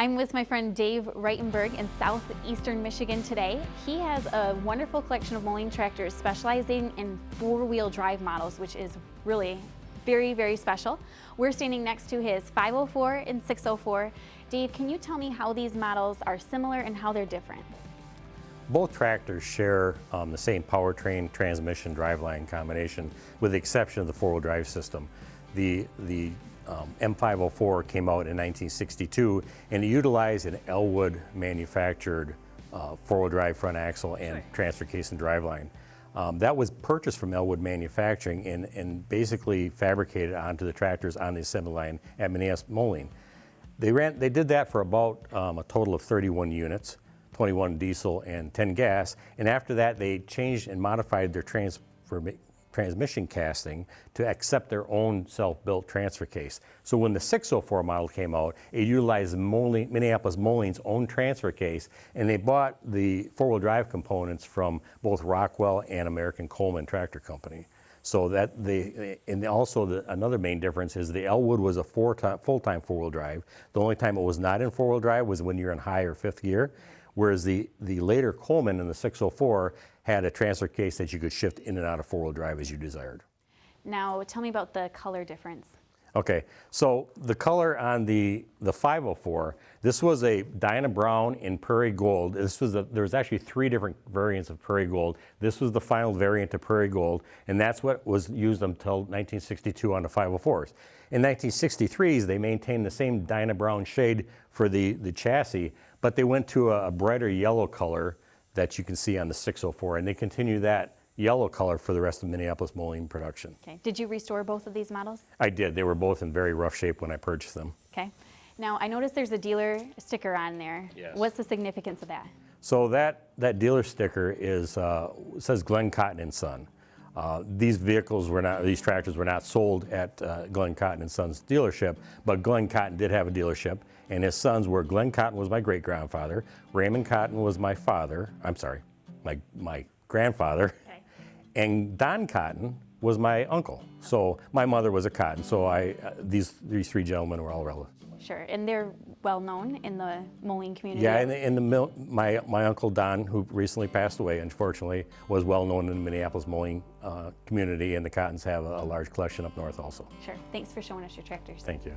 I'm with my friend Dave Ritenburgh in southeastern Michigan today. He has a wonderful collection of Moline tractors specializing in four-wheel drive models, which is really very, very special. We're standing next to his 504 and 604. Dave, can you tell me how these models are similar and how they're different? Both tractors share the same powertrain, transmission, driveline combination, with the exception of the four-wheel drive system. The M504 came out in 1962, and it utilized an Elwood manufactured four-wheel drive front axle and transfer case and driveline. That was purchased from Elwood Manufacturing and basically fabricated onto the tractors on the assembly line at Minneapolis Moline. They did that for about a total of 31 units, 21 diesel and 10 gas, and after that they changed and modified their transmission casting to accept their own self-built transfer case. So when the 604 model came out, it utilized Minneapolis Moline's own transfer case, and they bought the four-wheel drive components from both Rockwell and American Coleman Tractor Company. So that another main difference is the Elwood was a full-time four-wheel drive. The only time it was not in four-wheel drive was when you're in high or fifth gear, whereas the later Coleman in the 604 had a transfer case that you could shift in and out of four-wheel drive as you desired. Now, tell me about the color difference. Okay, so the color on the 504, this was a Diana Brown in Prairie Gold. There was actually 3 different variants of Prairie Gold. This was the final variant of Prairie Gold, and that's what was used until 1962 on the 504s. In 1963s, they maintained the same Diana Brown shade for the chassis, but they went to a brighter yellow color that you can see on the 604, and they continue that yellow color for the rest of Minneapolis Moline production. Okay. Did you restore both of these models? I did. They were both in very rough shape when I purchased them. Okay. Now, I noticed there's a dealer sticker on there. Yes. What's the significance of that? So that dealer sticker says Glenn Cotton and Son. These tractors were not sold at Glenn Cotton and Son's dealership, but Glenn Cotton did have a dealership, and his sons were Glenn Cotton was my great-grandfather, Raymond Cotton was my grandfather, okay, and Don Cotton was my uncle. So my mother was a Cotton, so these 3 gentlemen were all relatives. Sure, and they're well known in the Moline community. Yeah, my uncle Don, who recently passed away, unfortunately, was well known in the Minneapolis Moline community, and the Cottons have a large collection up north also. Sure, thanks for showing us your tractors. Thank you.